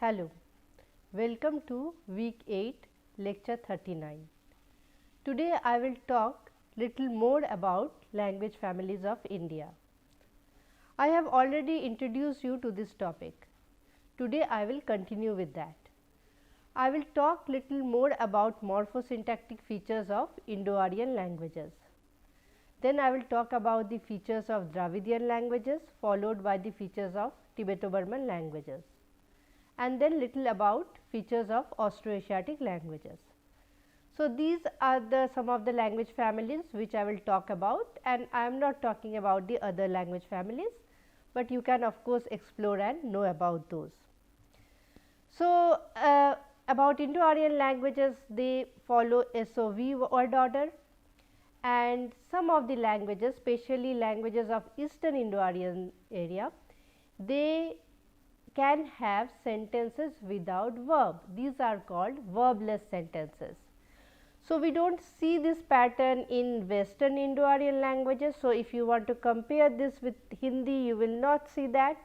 Hello, welcome to week 8 lecture 39. Today I will talk little more about language families of India. I have already introduced you to this topic. Today I will continue with that. I will talk little more about morphosyntactic features of Indo-Aryan languages. Then I will talk about the features of Dravidian languages followed by the features of Tibeto-Burman languages, and then little about features of Austroasiatic languages. So, these are some of the language families which I will talk about, and I am not talking about the other language families, but you can of course explore and know about those. So, about Indo-Aryan languages, they follow SOV word order, and some of the languages, especially languages of Eastern Indo-Aryan area, they can have sentences without verb. These are called verbless sentences. So, we do not see this pattern in Western Indo-Aryan languages. So, if you want to compare this with Hindi, you will not see that.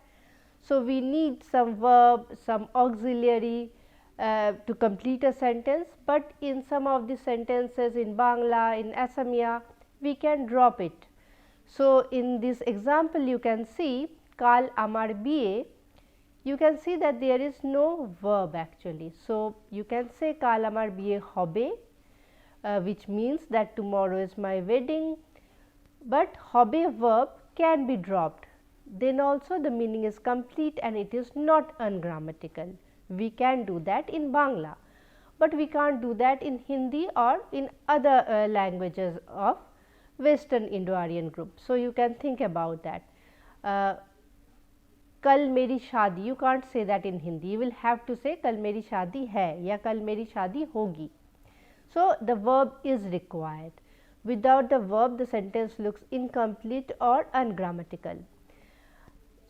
So, we need some verb, some auxiliary to complete a sentence, but in some of the sentences in Bangla, in Assamia, we can drop it. So, in this example you can see Kal Amar Biye, you can see that there is no verb actually. So, you can say Kal Amar Biye hobe, which means that tomorrow is my wedding, but hobe verb can be dropped. Then also the meaning is complete and it is not ungrammatical. We can do that in Bangla, but we can't do that in Hindi or in other languages of Western Indo-Aryan group. So, you can think about that. Kal meri shadi, you can't say that in Hindi, you will have to say kal meri shadi hai ya kal meri shadi hogi. So, the verb is required. Without the verb, the sentence looks incomplete or ungrammatical.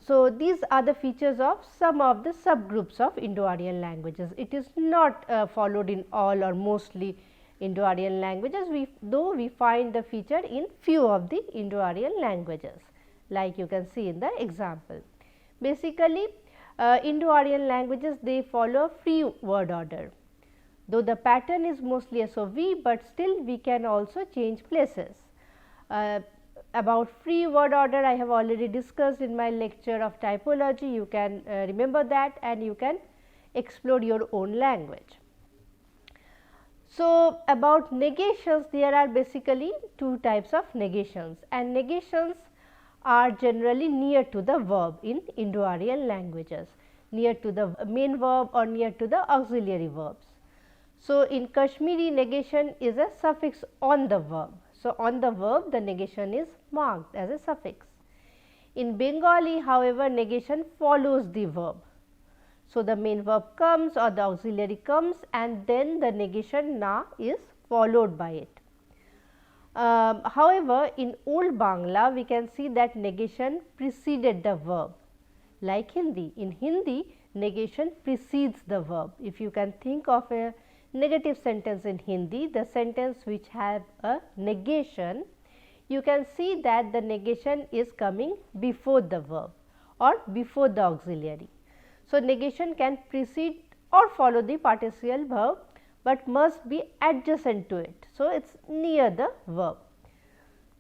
So, these are the features of some of the subgroups of Indo-Aryan languages. It is not followed in all or mostly Indo-Aryan languages, though we find the feature in few of the Indo-Aryan languages, like you can see in the example. Basically, Indo-Aryan languages, they follow free word order, though the pattern is mostly SOV, but still we can also change places. About free word order, I have already discussed in my lecture of typology. You can remember that and you can explore your own language. So, about negations, there are basically two types of negations, and negations are generally near to the verb in Indo-Aryan languages, near to the main verb or near to the auxiliary verbs. So, in Kashmiri, negation is a suffix on the verb. So, on the verb the negation is marked as a suffix. In Bengali, however, negation follows the verb. So, the main verb comes or the auxiliary comes and then the negation na is followed by it. However, in Old Bangla, we can see that negation preceded the verb, like Hindi. In Hindi, negation precedes the verb. If you can think of a negative sentence in Hindi, the sentence which have a negation, you can see that the negation is coming before the verb or before the auxiliary. So, negation can precede or follow the participial verb, but must be adjacent to it. So, it is near the verb.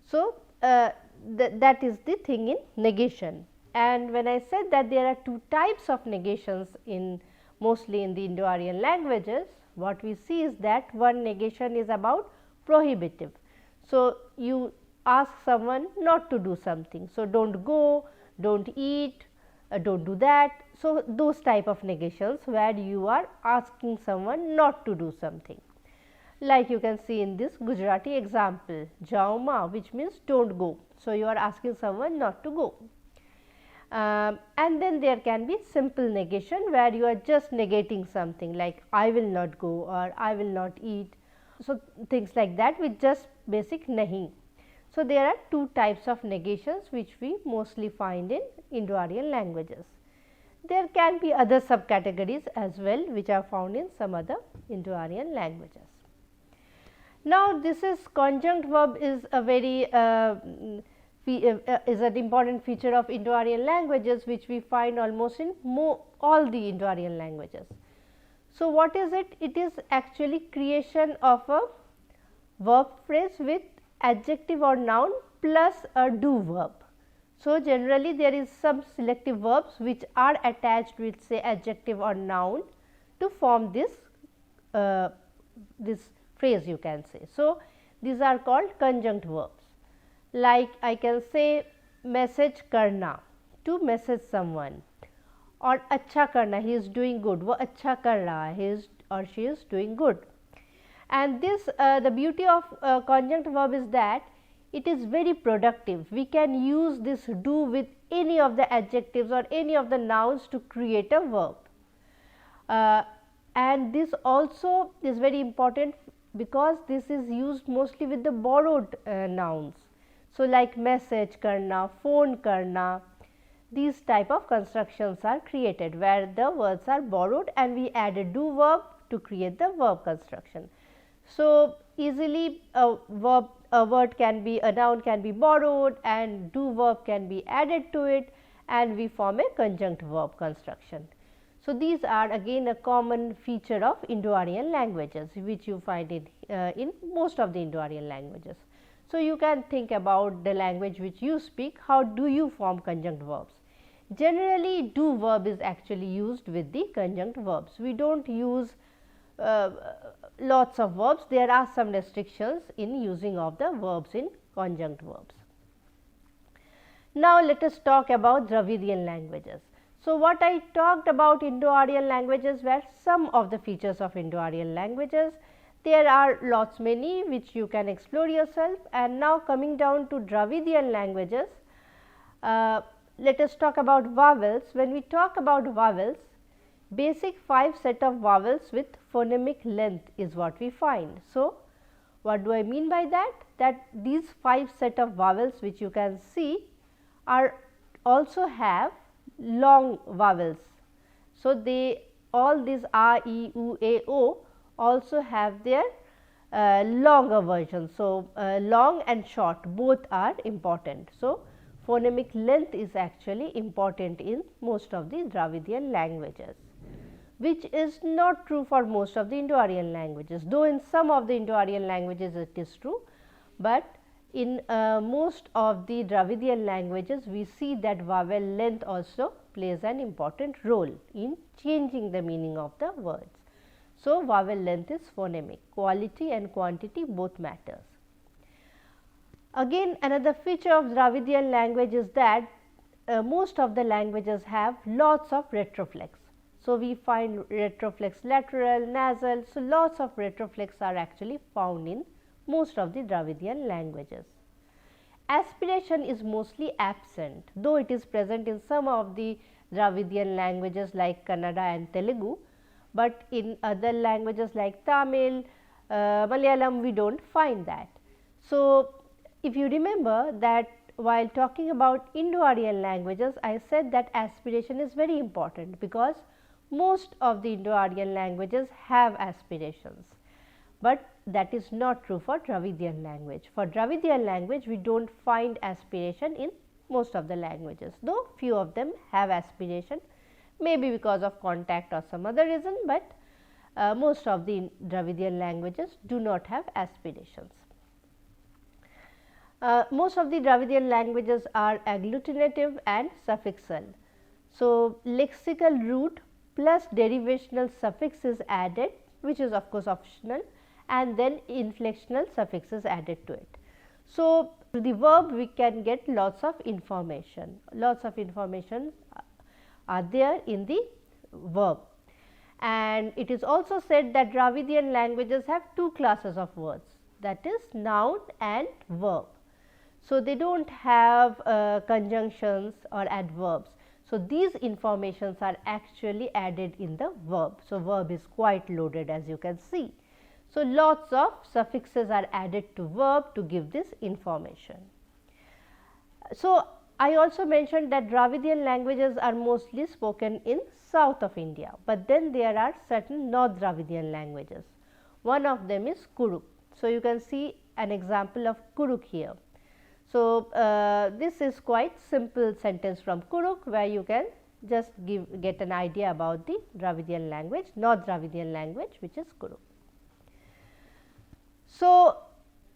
So, that is the thing in negation. And when I said that there are two types of negations in mostly in the Indo-Aryan languages, what we see is that one negation is about prohibitive. So, you ask someone not to do something. So, do not go, do not eat, do not do that. So, those type of negations where you are asking someone not to do something, like you can see in this Gujarati example, jao ma, which means do not go. So, you are asking someone not to go. And then there can be simple negation where you are just negating something like I will not go or I will not eat. So, things like that with just basic nahi. So, there are two types of negations which we mostly find in Indo-Aryan languages. There can be other subcategories as well which are found in some other Indo-Aryan languages. Now, this is conjunct verb is a very is an important feature of Indo-Aryan languages which we find almost in all the Indo-Aryan languages. So, what is it? It is actually creation of a verb phrase with adjective or noun plus a do verb. So, generally there is some selective verbs which are attached with say adjective or noun to form this phrase you can say. So, these are called conjunct verbs, like I can say message karna, to message someone, or अच्छा करना, he is doing good, वो अच्छा कर रहा है, he is or she is doing good. And this the beauty of conjunct verb is that it is very productive. We can use this do with any of the adjectives or any of the nouns to create a verb. And this also is very important because this is used mostly with the borrowed nouns. So, like message karna, phone karna, these type of constructions are created where the words are borrowed and we add a do verb to create the verb construction. So, easily a word can be, a noun can be borrowed and do verb can be added to it and we form a conjunct verb construction. So, these are again a common feature of Indo-Aryan languages which you find in most of the Indo-Aryan languages. So, you can think about the language which you speak, how do you form conjunct verbs? Generally, do verb is actually used with the conjunct verbs. We do not use lots of verbs, there are some restrictions in using of the verbs in conjunct verbs. Now, let us talk about Dravidian languages. So, what I talked about Indo-Aryan languages were some of the features of Indo-Aryan languages. There are lots many which you can explore yourself, and now coming down to Dravidian languages, let us talk about vowels. When we talk about vowels, basic 5 set of vowels with phonemic length is what we find. So, what do I mean by that? That these 5 set of vowels which you can see are also have long vowels. So, they all these a, e, u, a, o also have their longer version. So, long and short both are important. So, phonemic length is actually important in most of the Dravidian languages, which is not true for most of the Indo-Aryan languages, though in some of the Indo-Aryan languages it is true, but in most of the Dravidian languages we see that vowel length also plays an important role in changing the meaning of the words. So, vowel length is phonemic, quality and quantity both matters. Again, another feature of Dravidian language is that most of the languages have lots of retroflex. So, we find retroflex lateral, nasal. So, lots of retroflex are actually found in most of the Dravidian languages. Aspiration is mostly absent, though it is present in some of the Dravidian languages like Kannada and Telugu, but in other languages like Tamil, Malayalam, we do not find that. So, if you remember that while talking about Indo-Aryan languages, I said that aspiration is very important because most of the Indo-Aryan languages have aspirations, but that is not true for Dravidian language. For Dravidian language, we do not find aspiration in most of the languages, though few of them have aspiration, maybe because of contact or some other reason, but most of the Dravidian languages do not have aspirations. Most of the Dravidian languages are agglutinative and suffixal. So, lexical root plus derivational suffix is added, which is of course optional, and then inflectional suffix is added to it. So, to the verb we can get lots of information are there in the verb, and it is also said that Dravidian languages have 2 classes of words, that is noun and verb. So, they do not have conjunctions or adverbs. So, these informations are actually added in the verb. So, verb is quite loaded as you can see. So, lots of suffixes are added to verb to give this information. So, I also mentioned that Dravidian languages are mostly spoken in south of India, but then there are certain North Dravidian languages. One of them is Kuruk. So, you can see an example of Kuruk here. So, this is quite simple sentence from Kuruk where you can just get an idea about the Dravidian language, North Dravidian language, which is Kuru. So,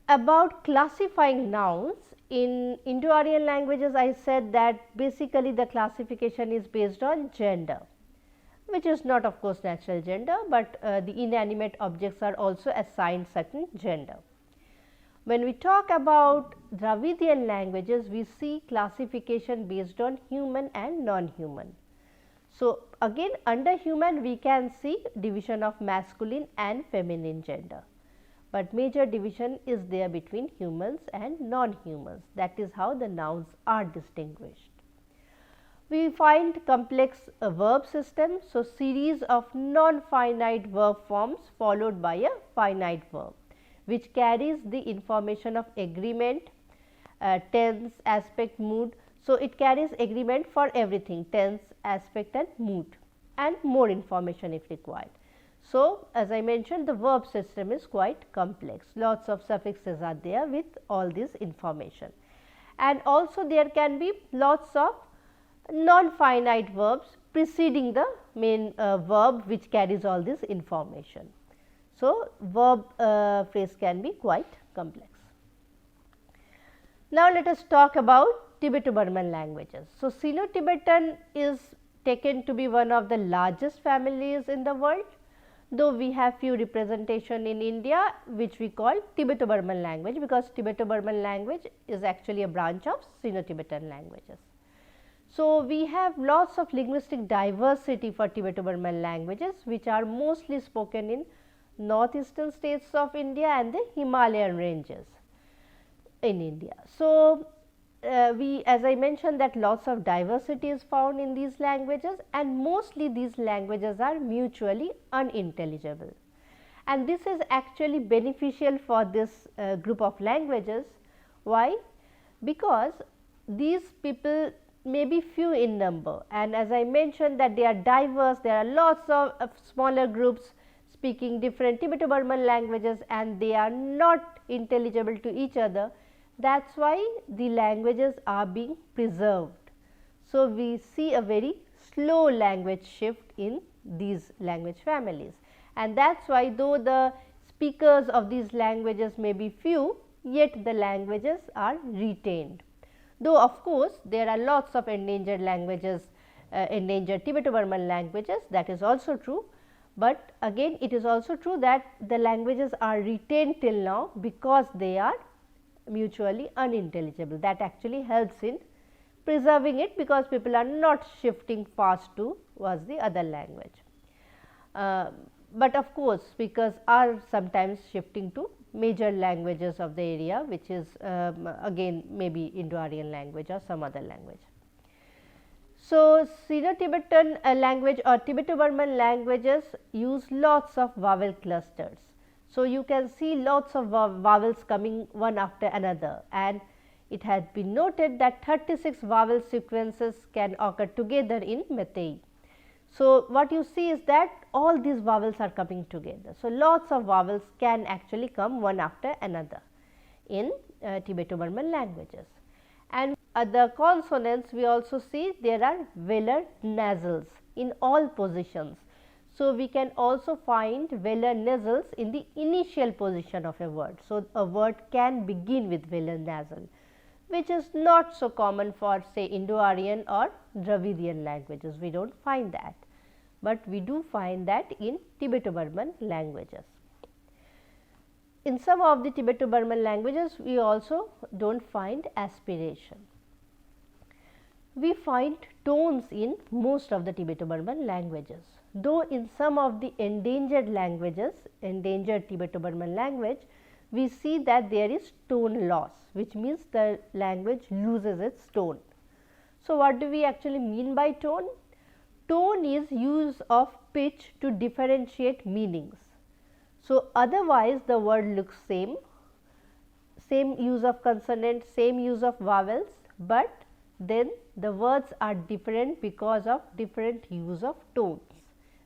about classifying nouns in Indo-Aryan languages, I said that basically the classification is based on gender, which is not of course natural gender, but the inanimate objects are also assigned certain gender. When we talk about Dravidian languages, we see classification based on human and non-human. So, again under human we can see division of masculine and feminine gender, but major division is there between humans and non-humans. That is how the nouns are distinguished. We find complex verb system. So, series of non-finite verb forms followed by a finite verb, which carries the information of agreement, tense, aspect, mood. So, it carries agreement for everything, tense, aspect and mood, and more information if required. So, as I mentioned, the verb system is quite complex, lots of suffixes are there with all this information, and also there can be lots of non-finite verbs preceding the main verb which carries all this information. So, verb phrase can be quite complex. Now, let us talk about Tibeto-Burman languages. So, Sino-Tibetan is taken to be one of the largest families in the world, though we have few representation in India which we call Tibeto-Burman language, because Tibeto-Burman language is actually a branch of Sino-Tibetan languages. So, we have lots of linguistic diversity for Tibeto-Burman languages, which are mostly spoken in northeastern states of India and the Himalayan ranges in India. So, we, as I mentioned, that lots of diversity is found in these languages, and mostly these languages are mutually unintelligible, and this is actually beneficial for this group of languages. Why? Because these people may be few in number, and as I mentioned that they are diverse, there are lots of smaller groups speaking different Tibeto-Burman languages, and they are not intelligible to each other. That is why the languages are being preserved. So, we see a very slow language shift in these language families, and that is why though the speakers of these languages may be few, yet the languages are retained. Though of course, there are lots of endangered languages, endangered Tibeto-Burman languages, that is also true, but again it is also true that the languages are retained till now because they are mutually unintelligible. That actually helps in preserving it, because people are not shifting fast towards the other language. But of course, speakers are sometimes shifting to major languages of the area, which is again maybe Indo-Aryan language or some other language. So, Sino-Tibetan language or Tibeto-Burman languages use lots of vowel clusters. So, you can see lots of vowels coming one after another, and it has been noted that 36 vowel sequences can occur together in Meitei. So, what you see is that all these vowels are coming together. So, lots of vowels can actually come one after another in Tibeto-Burman languages. And the consonants, we also see there are velar nasals in all positions. So, we can also find velar nasals in the initial position of a word. So, a word can begin with velar nasal, which is not so common for say Indo-Aryan or Dravidian languages. We do not find that, but we do find that in Tibeto-Burman languages. In some of the Tibeto-Burman languages, we also do not find aspiration. We find tones in most of the Tibeto-Burman languages, though in some of the endangered languages, endangered Tibeto-Burman language, we see that there is tone loss, which means the language loses its tone. So, what do we actually mean by tone? Tone is use of pitch to differentiate meanings. So, otherwise the word looks same use of consonant, same use of vowels, but then the words are different because of different use of tones.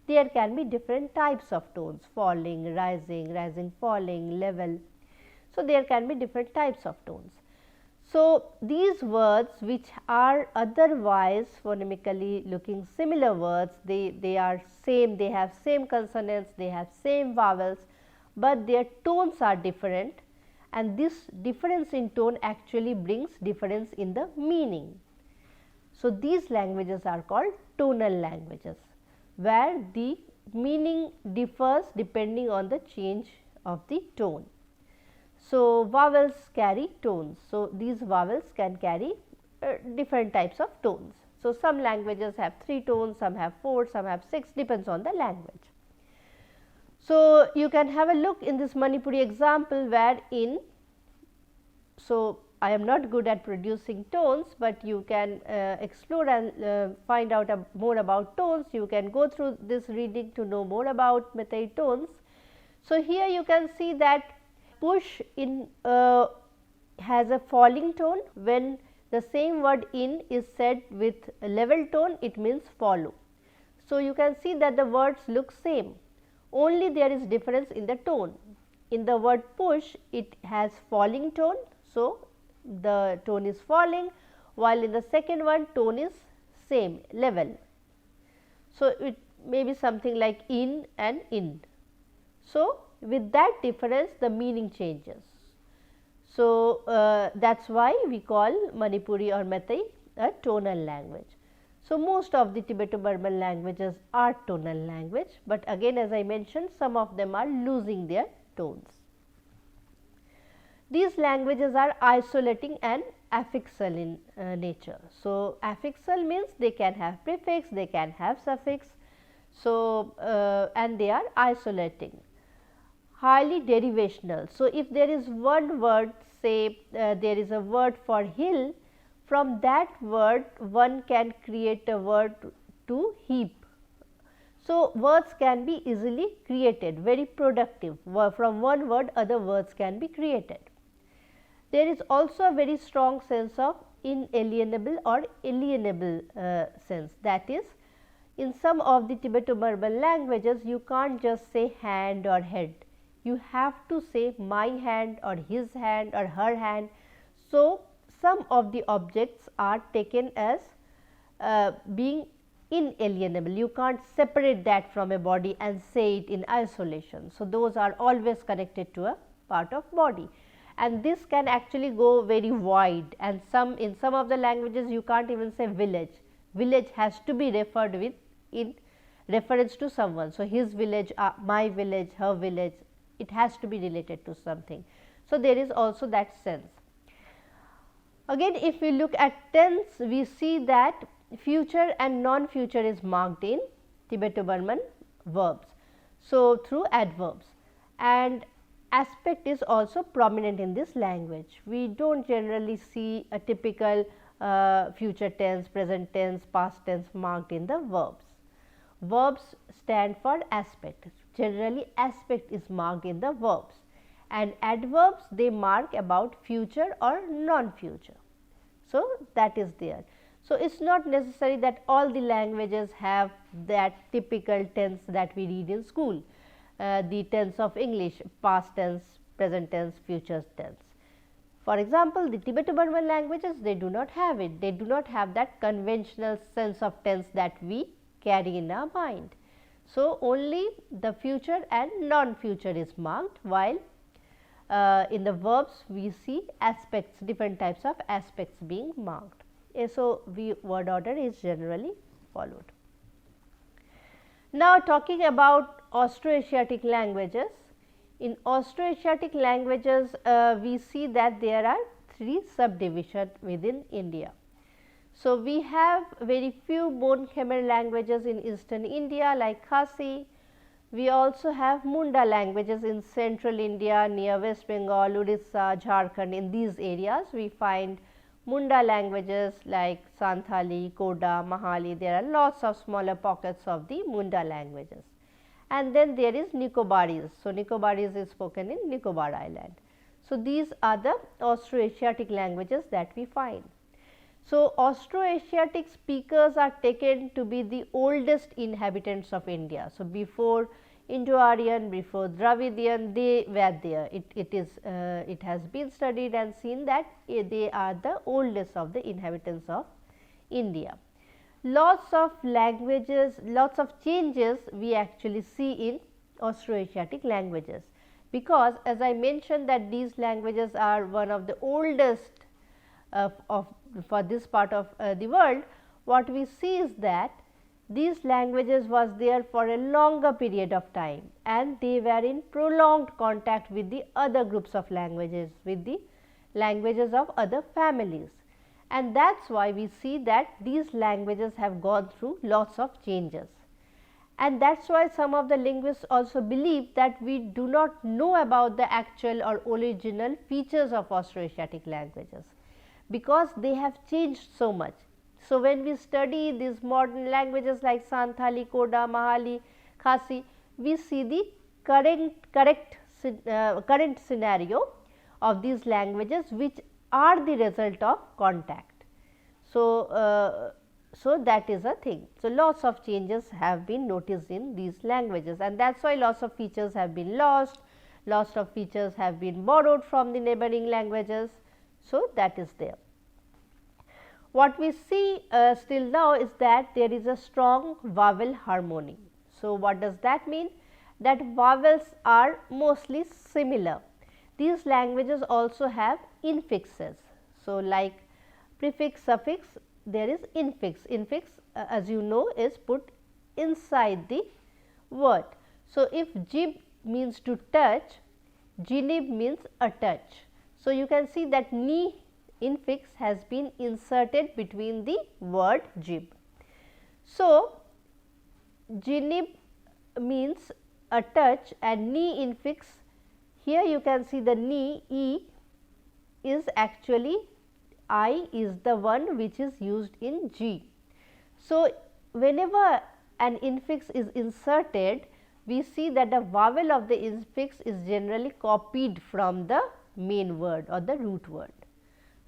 There can be different types of tones, falling, rising, rising, falling, level. So, there can be different types of tones. So, these words which are otherwise phonemically looking similar words, they are same, they have same consonants, they have same vowels, but their tones are different, and this difference in tone actually brings difference in the meaning. So, these languages are called tonal languages, where the meaning differs depending on the change of the tone. So, vowels carry tones. So, these vowels can carry different types of tones. So, some languages have 3 tones, some have 4, some have 6, depends on the language. So, you can have a look in this Manipuri example where in, so I am not good at producing tones, but you can explore and find out more about tones. You can go through this reading to know more about Meitei tones. So, here you can see that push in has a falling tone. When the same word in is said with a level tone, it means follow. So, you can see that the words look same, only there is difference in the tone. In the word push, it has falling tone. So, the tone is falling, while in the second one tone is same level. So, it may be something like in and in. So, with that difference the meaning changes. So, that is why we call Manipuri or Meitei a tonal language. So, most of the Tibeto-Burman languages are tonal language, but again as I mentioned, some of them are losing their tones. These languages are isolating and affixal in nature. So, affixal means they can have prefix, they can have suffix. So, and they are isolating, highly derivational. So, if there is one word, say there is a word for hill, from that word one can create a word to heap. So, words can be easily created, very productive. From one word other words can be created. There is also a very strong sense of inalienable or alienable sense, that is, in some of the Tibeto-Burman languages you can't just say hand or head, you have to say my hand or his hand or her hand. So, some of the objects are taken as being inalienable, you can't separate that from a body and say it in isolation. So, those are always connected to a part of body, and this can actually go very wide, and in some of the languages you can't even say village. Village has to be referred with in reference to someone. So, his village, my village, her village, it has to be related to something. So, there is also that sense. Again, if we look at tense, we see that future and non-future is marked in Tibeto-Burman verbs. So, through adverbs, and aspect is also prominent in this language. We do not generally see a typical future tense, present tense, past tense marked in the verbs. Verbs stand for aspect. Generally, aspect is marked in the verbs, and adverbs they mark about future or non-future. So, that is there. So, it is not necessary that all the languages have that typical tense that we read in school, the tense of English, past tense, present tense, future tense. For example, the Tibeto-Burman languages, they do not have it, they do not have that conventional sense of tense that we carry in our mind. So, only the future and non-future is marked, while in the verbs we see aspects, different types of aspects being marked. So, word order is generally followed. Now, talking about Austroasiatic languages. In Austroasiatic languages, we see that there are 3 subdivisions within India. So, we have very few Bon Khmer languages in eastern India like Khasi. We also have Munda languages in central India near West Bengal, Odisha, Jharkhand. In these areas we find Munda languages like Santhali, Koda, Mahali. There are lots of smaller pockets of the Munda languages. And then there is Nicobaris. So, Nicobaris is spoken in Nicobar Island. So, these are the Austroasiatic languages that we find. So, Austroasiatic speakers are taken to be the oldest inhabitants of India. So, before Indo-Aryan, before Dravidian, they were there. It has been studied and seen that they are the oldest of the inhabitants of India. Lots of languages, lots of changes we actually see in Austroasiatic languages, because as I mentioned that these languages are one of the oldest for this part of the world. What we see is that these languages was there for a longer period of time, and they were in prolonged contact with the other groups of languages, with the languages of other families, and that is why we see that these languages have gone through lots of changes. And that is why some of the linguists also believe that we do not know about the actual or original features of Austroasiatic languages, because they have changed so much. So, when we study these modern languages like Santhali, Koda, Mahali, Khasi, we see the current scenario of these languages, which are the result of contact. So, so that is a thing. So, lots of changes have been noticed in these languages, and that is why lots of features have been lost, lots of features have been borrowed from the neighboring languages. So, that is there. What we see still now is that there is a strong vowel harmony. So, what does that mean? That vowels are mostly similar. These languages also have infixes. So, like prefix, suffix, there is infix. Infix as you know is put inside the word. So, if jib means to touch, jinib means a touch. So, you can see that ni infix has been inserted between the word jib. So, jinib means a touch, and ni infix, here you can see the ni, e is actually I is the one which is used in G. So, whenever an infix is inserted, we see that the vowel of the infix is generally copied from the main word or the root word.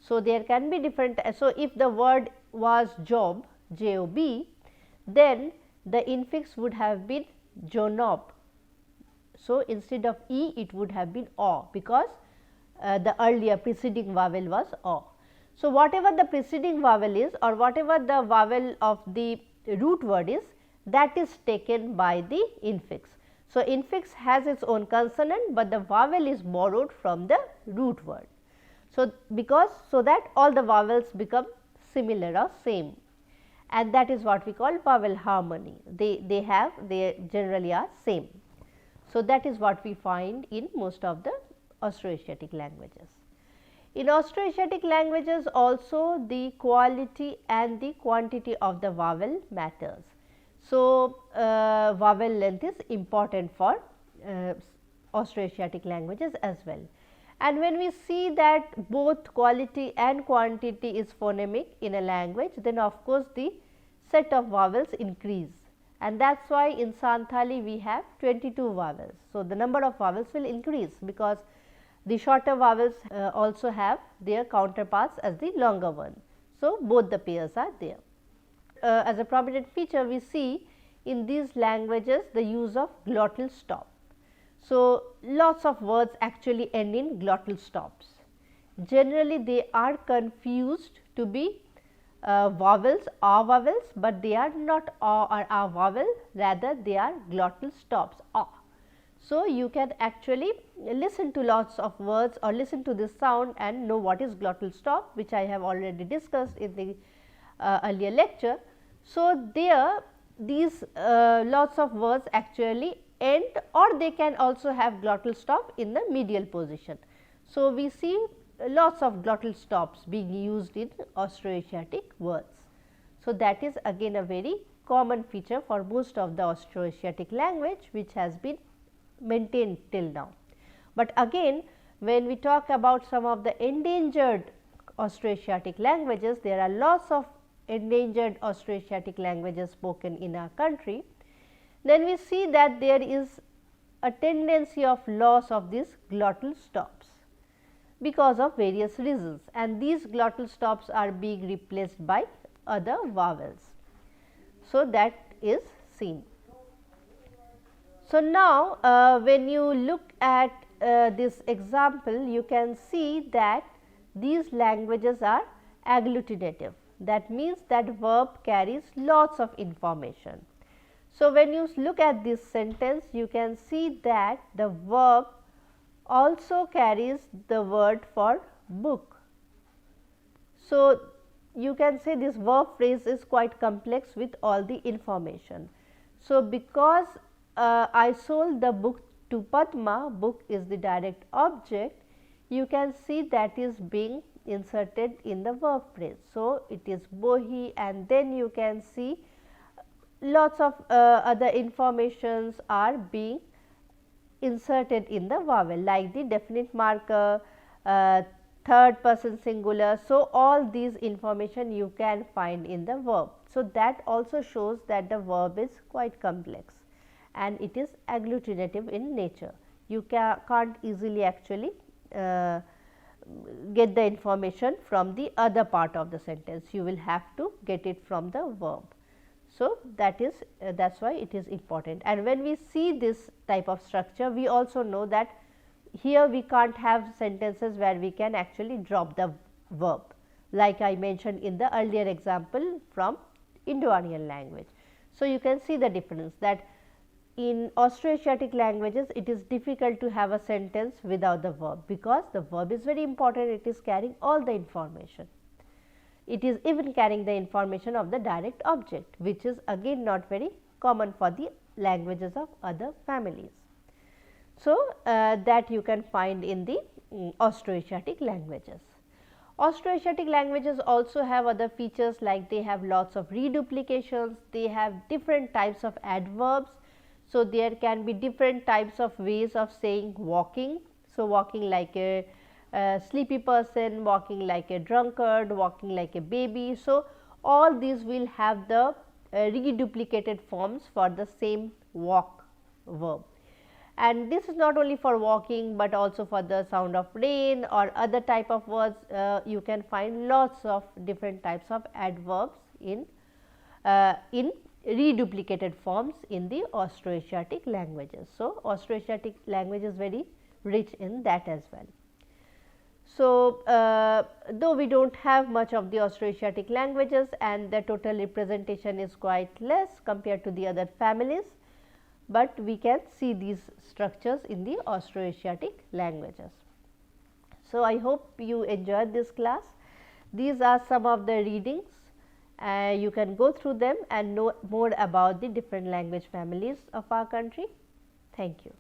So, there can be different. So, if the word was job, J-O-B, then the infix would have been jonob. So, instead of E, it would have been O, because the earlier preceding vowel was O. So, whatever the preceding vowel is, or whatever the vowel of the root word is, that is taken by the infix. So, infix has its own consonant, but the vowel is borrowed from the root word. So, because so that all the vowels become similar or same, and that is what we call vowel harmony. They generally are same. So, that is what we find in most of the Austroasiatic languages. In Austroasiatic languages also the quality and the quantity of the vowel matters. So, vowel length is important for Austroasiatic languages as well. And when we see that both quality and quantity is phonemic in a language, then of course, the set of vowels increase, and that is why in Santhali we have 22 vowels. So, the number of vowels will increase, because the shorter vowels also have their counterparts as the longer one. So, both the pairs are there. As a prominent feature, we see in these languages the use of glottal stop. So, lots of words actually end in glottal stops. Generally, they are confused to be vowels, a vowels, but they are not a or a vowel, rather they are glottal stops, a. So, you can actually listen to lots of words or listen to this sound and know what is glottal stop, which I have already discussed in the earlier lecture. So, there these lots of words actually end, or they can also have glottal stop in the medial position. So, we see lots of glottal stops being used in Austroasiatic words. So, that is again a very common feature for most of the Austroasiatic language, which has been maintained till now. But again, when we talk about some of the endangered Austroasiatic languages, there are lots of endangered Austroasiatic languages spoken in our country. Then we see that there is a tendency of loss of these glottal stops because of various reasons, and these glottal stops are being replaced by other vowels. So, that is seen. So, now when you look at this example, you can see that these languages are agglutinative. That means that verb carries lots of information. So, when you look at this sentence, you can see that the verb also carries the word for book. So, you can say this verb phrase is quite complex with all the information. So, because I sold the book to Padma, book is the direct object, you can see that is being inserted in the verb phrase. So, it is bohi, and then you can see lots of other informations are being inserted in the vowel, like the definite marker, third person singular. So, all these information you can find in the verb. So, that also shows that the verb is quite complex and it is agglutinative in nature. You can't easily actually get the information from the other part of the sentence, you will have to get it from the verb. So, that is that is why it is important, and when we see this type of structure, we also know that here we can't have sentences where we can actually drop the verb, like I mentioned in the earlier example from Indo-Aryan language. So, you can see the difference that in Austroasiatic languages it is difficult to have a sentence without the verb, because the verb is very important, it is carrying all the information. It is even carrying the information of the direct object, which is again not very common for the languages of other families. So, that you can find in the Austroasiatic languages. Austroasiatic languages also have other features, like they have lots of reduplications, they have different types of adverbs. So, there can be different types of ways of saying walking. So, walking like a sleepy person, walking like a drunkard, walking like a baby. So, all these will have the reduplicated forms for the same walk verb, and this is not only for walking, but also for the sound of rain or other type of words. You can find lots of different types of adverbs in reduplicated forms in the Austroasiatic languages. So, Austroasiatic language is very rich in that as well. So, though we do not have much of the Austroasiatic languages and the total representation is quite less compared to the other families, but we can see these structures in the Austroasiatic languages. So, I hope you enjoyed this class. These are some of the readings. You can go through them and know more about the different language families of our country. Thank you.